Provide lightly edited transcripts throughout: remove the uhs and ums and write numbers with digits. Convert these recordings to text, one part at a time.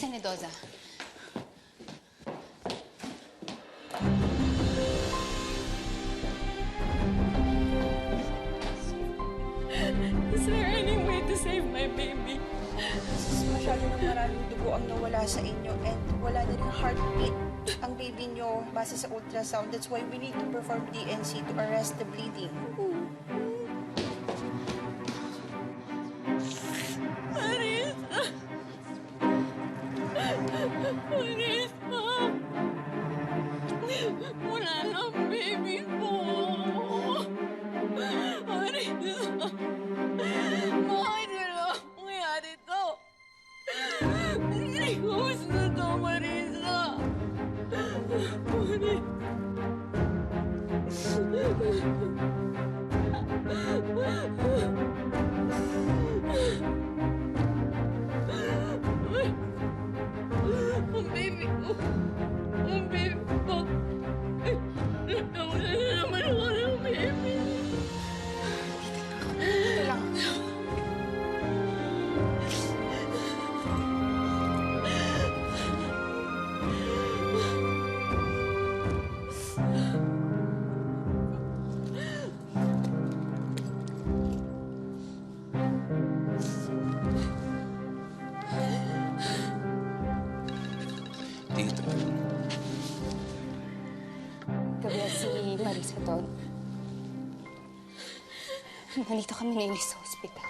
Bilisan ni Doza. Is there any way to save my baby? Masyado ng maraming dugo ang nawala sa inyo and wala na rin heartbeat ang baby nyo base sa ultrasound. That's why we need to perform DNC to arrest the bleeding. Marisa! Marisa! Wala na ang baby ko! Marisa! Bakit na nangyari to? Hindi ko gusto to, Marisa! Marisa! Ang baby ko! Ang baby ko! Nawala na naman ako ng baby! Ito lang. Dito. Gabi si Marisa doon. Nandito kami ngayon sa ospital.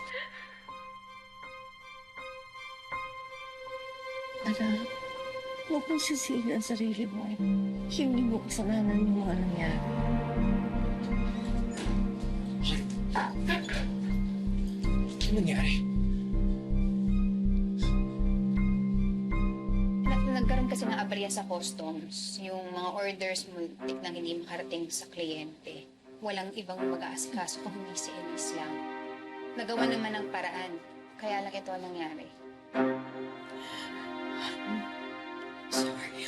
Anak, huwag mong sisihin ang sarili mo. Hindi mo kasalanan yung mga nangyari. Ano nangyari? Nagkaroon kasi ng aberya sa customs. Yung mga orders multik nang hindi makarating sa kliyente. Walang ibang mag-aasikaso kung hindi si Elise lang. Nagawa naman ng paraan. Kaya lang ito ang nangyari. Sorry.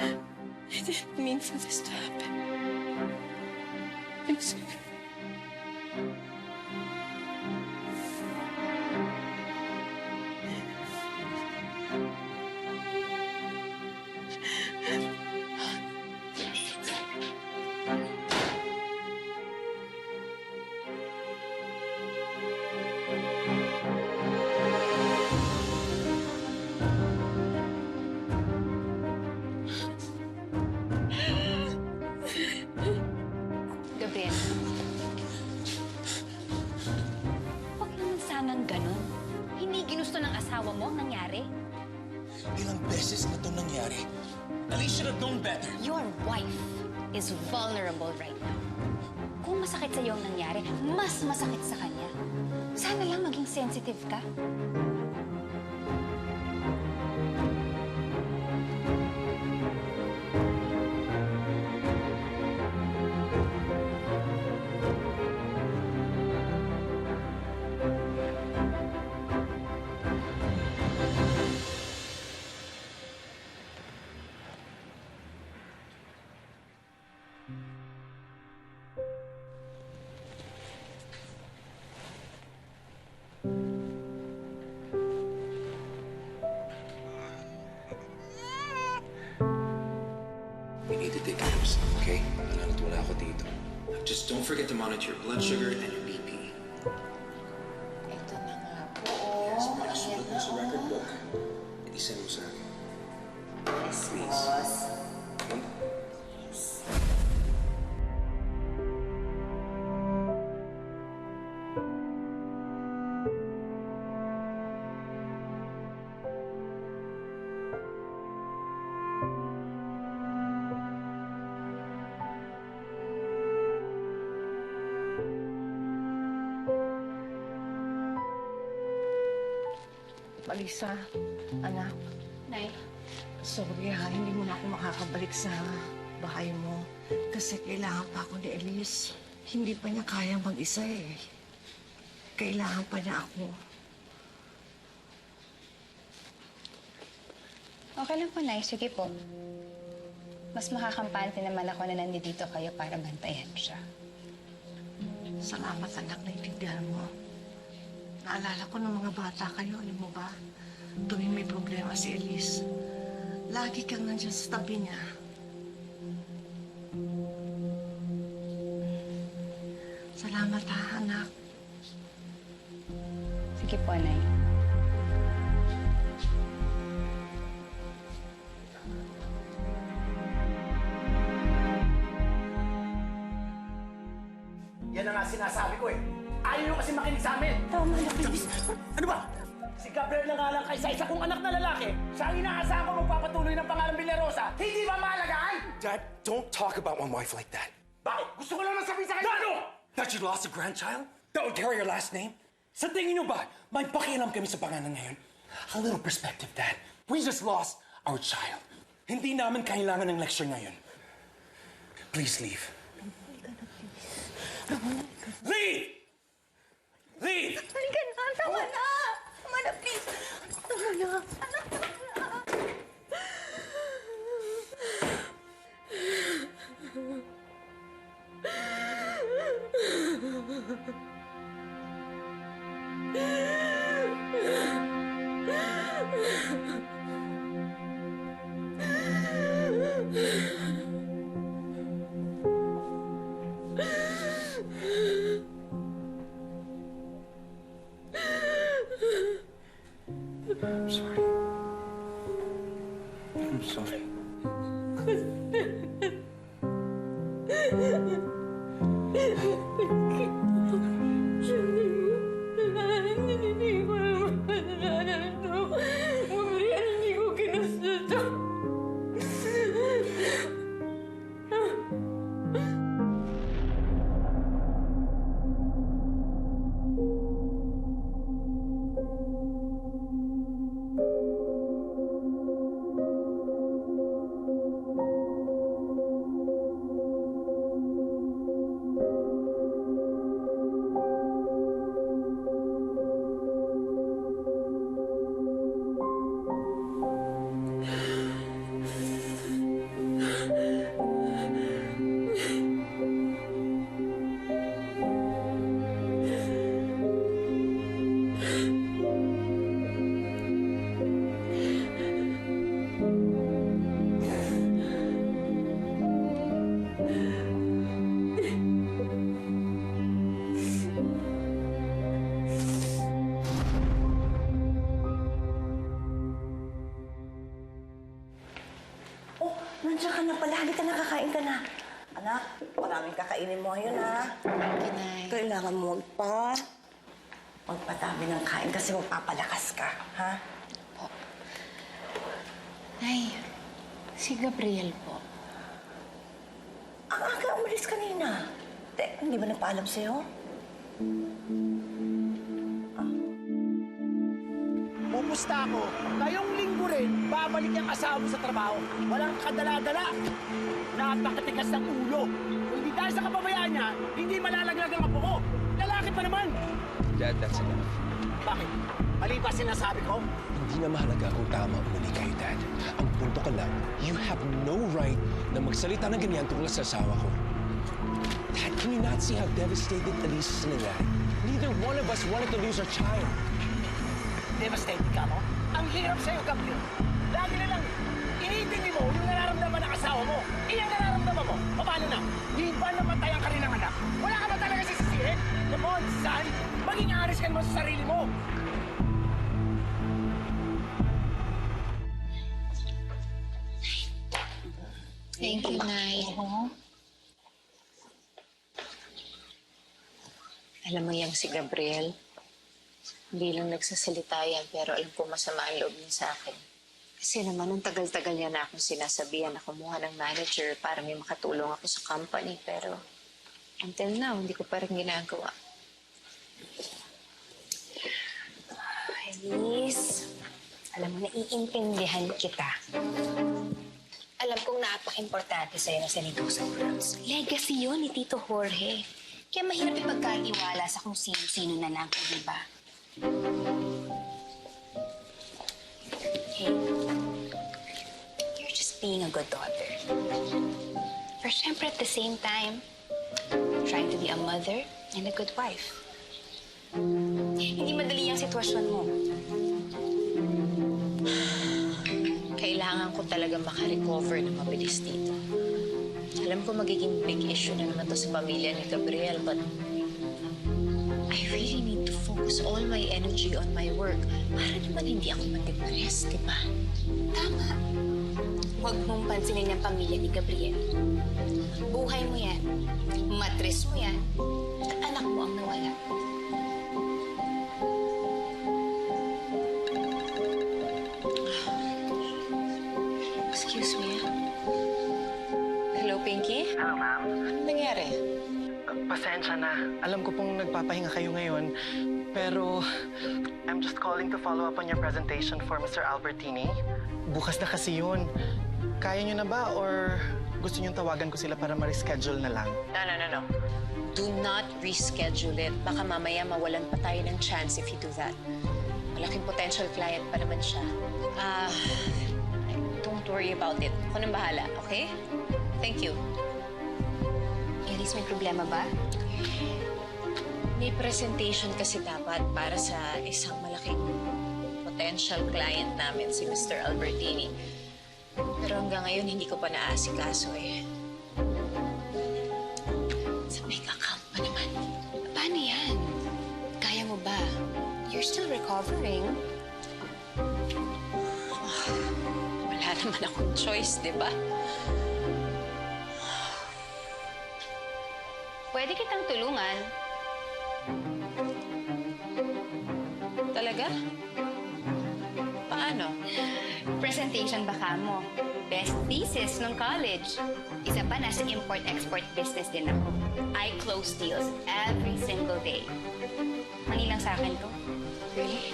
I didn't mean for this to happen. I'm sorry. Gabriel. Huwag naman sanang ganun. Hindi ginusto ng asawa mo ang nangyari. Ilang beses na ito nangyari. Elise should have known better. Your wife is vulnerable right now. Kung masakit sa iyo ang nangyari, mas masakit sa kanya. Sana lang maging sensitive ka. You need to take care of yourself, okay? Wala ako dito. Just don't forget to monitor your blood sugar and your BP. Ito na nga po. Yes, makasulat mo sa record book. I-send mo sa akin. Yes, Please. boss. Okay? Marisa, anak, Nay, sorry ha, hindi mo na ako makakabalik sa bahay mo. Kasi kailangan pa ako ni Elise. Hindi pa niya kayang mag-isa eh. Kailangan pa niya ako. okay lang po, Nay. Sige po. Mas makakampante naman ako na nandito kayo para bantayan siya. Salamat anak, naintindihan mo. Naalala ko ng mga bata kayo, alam mo ba? tuwing may problema si Elise. Lagi kang nandiyan sa tabi niya. Salamat ha, anak. Sige po, Nay. Yan ang nga sinasabi ko eh. Ayaw nyo kasi makinig sa amin. Tama na, please. Ano ba? Si Gabriel na nga lang kaysa isa kong anak na lalaki, siya ang inaasahan ko magpapatuloy ng pangalan Villarosa. Hindi ba mahalagaan? Dad, don't talk about my wife like that. Bakit? Gusto ko lang sabihin sa kanya. Ano? That you lost a grandchild? That would carry your last name? Sa tingin niyo ba, may pakialam kami sa pangalan ngayon? A little perspective, Dad. We just lost our child. Hindi namin kailangan ng lecture ngayon. Please leave. Leave! Leave! Halika na, tama na. Tama na, please. Tama na. Anak, tama na. I'm sorry. I'm sorry. Hindi ko naman kasalanan to. Gabriel, hindi ko ginusto to. Oh, nandiyan ka na pala. Halika na, kakain ka na. Anak, maraming kakainin mo ngayon, ha? Nay. Kailangan mo magpatabi ng kain kasi magpapalakas ka, ha? Nay, si Gabriel po. Ang aga umalis kanina. Hindi ba nagpaalam sa'yo? Pupusta ako. Ngayong linggo rin, babalik ang asawa mo sa trabaho. Walang kadala-dala. Napakatigas ng ulo. Kung hindi dahil sa kapabayaan niya, hindi malalaglag ang apo ko. Lalaki pa naman. Dad, that's enough. Bakit? Mali ba sinasabi ko? Hindi na mahalaga kung tama o mali kayo, Dad. Ang punto ka lang, you have no right na magsalita ng ganyan tungkol sa asawa ko. Dad, can you not see how devastated Elise is nangyari? Neither one of us wanted to lose our child. Devastated ka mo? Ang hirap sa'yo, Gabriel. Lagi na lang, iniintindi mo yung nararamdaman ng asawa mo. Iyang nararamdaman mo. Paano na? Di ba namatayan ka rin ng anak? Wala ka ba talaga sisisihin? Come on, son. Maging aris ka naman sa sarili mo. Thank you, Nay. Alam mo yang si Gabriel, hindi lang nagsasalita yan, pero alam ko masama ang loob niya sa akin. Kasi naman, nung tagal-tagal niya na akong sinasabihan na kumuha ng manager para may makatulong ako sa company, pero until now, hindi ko pa rin ginagawa. Elise, alam mo, naiintindihan kita. Alam kong napaka-importante sa'yo na Senitosa Girls. Legacy yun ni Tito Jorge. Kaya mahirap ipagkaiwala sa kung sino-sino na lang, di ba? Hey, you're just being a good daughter. Pero syempre at the same time, trying to be a mother and a good wife. Hindi madali ang sitwasyon mo. kailangan ko talaga makarecover na mabilis dito. Alam ko magiging big issue na naman to sa pamilya ni Gabriel, but I really need to focus all my energy on my work para naman hindi ako ma-depress, di ba? Tama. Huwag mong pansinin ang pamilya ni Gabriel. Buhay mo yan. Matres mo yan. At anak mo ang nawala. Excuse me. Hello, Pinky? Hello, ma'am. Anong nangyari? Pasensya na. Alam ko pong nagpapahinga kayo ngayon. Pero, I'm just calling to follow up on your presentation for Mr. Albertini. Bukas na kasi yun. Kaya nyo na ba or gusto nyo tawagan ko sila para ma-reschedule na lang? No. Do not reschedule it. Baka mamaya mawalan pa tayo ng chance if you do that. Malaking potential client pa naman siya. Don't worry about it. Ako nang bahala, okay? Thank you. Elise, may problema ba? May presentation kasi dapat para sa isang malaking potential client namin, si Mr. Albertini. Pero hanggang ngayon, hindi ko pa naasikaso eh. Sa bank account pa naman. Paano yan? Kaya mo ba? You're still recovering. Wala naman akong choice, di ba? Pwede kitang tulungan. Talaga? Paano? Presentation baka mo. Best thesis nung college. Isa pa, nasa import-export business din ako. I close deals every single day. Manilang sa akin to. Really?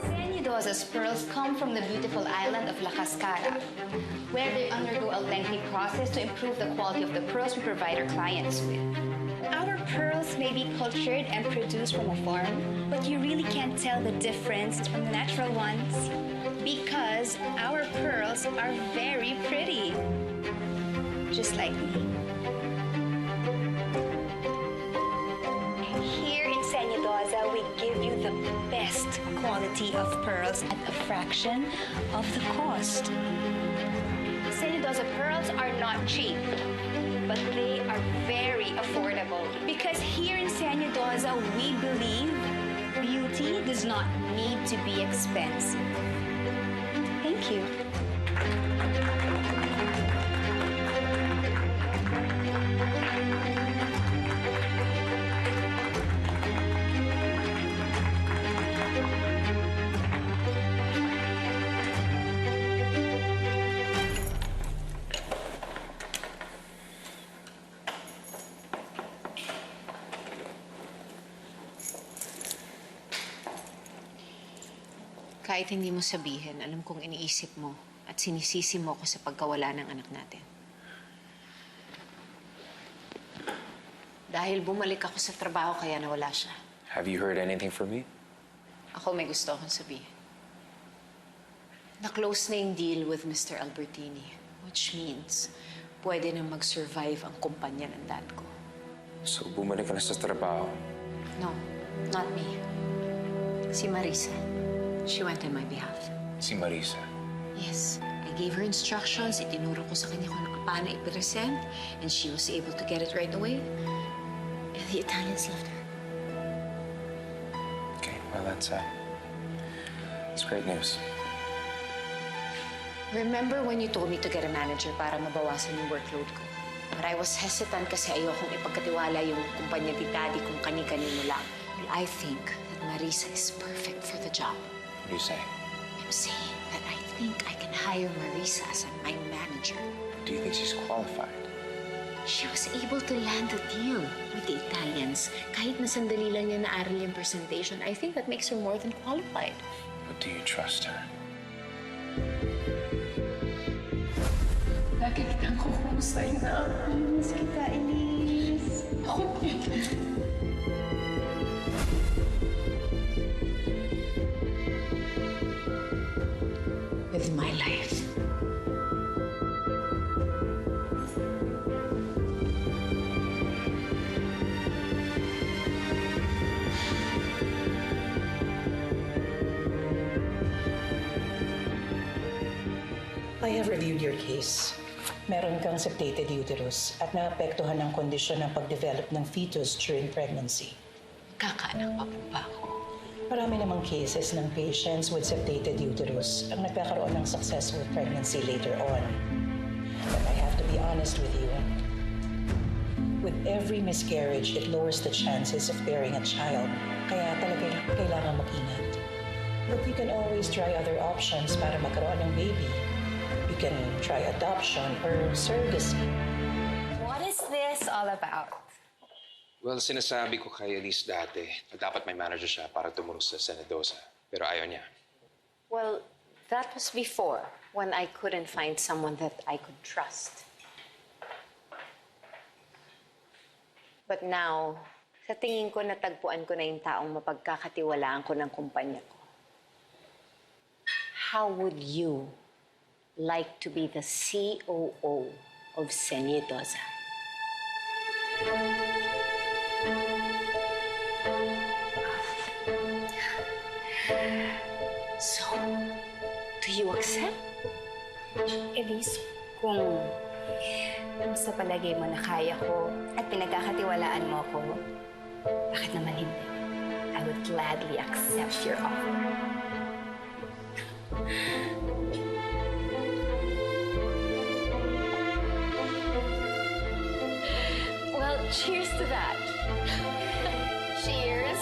Senyodosa's pearls come from the beautiful island of La Cascara, where they undergo a lengthy process to improve the quality of the pearls we provide our clients with. Our pearls may be cultured and produced from a farm, but you really can't tell the difference from the natural ones because our pearls are very pretty. Just like me. Here in Senyodosa, we give you the best quality of pearls at a fraction of the cost. Senyodosa pearls are not cheap, but they are very affordable because here in Senyodosa, we believe beauty does not need to be expensive. Thank you. Kahit hindi mo sabihin, alam kong iniisip mo at sinisisi mo ko sa pagkawala ng anak natin. Dahil bumalik ako sa trabaho kaya nawala siya. Have you heard anything from me? Ako may gusto akong sabihin. Na-close na yung deal with Mr. Albertini, which means pwede na mag-survive ang kumpanya ng dad ko. So, bumalik ka na sa trabaho. No, not me. Si Marisa. She went on my behalf. Si Marisa. Yes. I gave her instructions. Itinuro ko sa kanya kung paano i-present. And she was able to get it right away. And the Italians left her. Okay, well, that's great news. Remember when you told me to get a manager para mabawasan yung workload ko? But I was hesitant kasi ayokong ipagkatiwala yung kumpanya ni Daddy kung kani-kanino lang. Well, I think that Marisa is perfect for the job. What are you saying? I'm saying that I think I can hire Marisa as my manager. Do you think she's qualified? She was able to land a deal with the Italians. Kahit na sandali lang niya naaral yung presentation, I think that makes her more than qualified. But do you trust her? Lagi kitang kukumusay na. Miss kita, Elise. Ako din. With my life. I have reviewed your case. Meron kang septated uterus at naapektuhan ng kondisyon ng pag-develop ng fetus during pregnancy. Kakaanak pa po ba ako? Marami namang cases ng patients with septated uterus ang nagkakaroon ng successful pregnancy later on. But I have to be honest with you. With every miscarriage, it lowers the chances of bearing a child. Kaya talaga kailangan mag-ingat. But you can always try other options para magkaroon ng baby. You can try adoption or surrogacy. What is this all about? Well, sinasabi ko kay Elise dati na dapat may manager siya para tumulong sa Senadosa. Pero ayaw niya. Well, that was before, when I couldn't find someone that I could trust. But now, sa tingin ko natagpuan ko na yung taong mapagkakatiwalaan ko ng kumpanya ko. How would you like to be the COO of Senadosa? So, do you accept? Elise, kung sa palagay mo na kaya ko at pinagkakatiwalaan mo ko, bakit naman hindi? I would gladly accept your offer. Well, cheers to that. Cheers.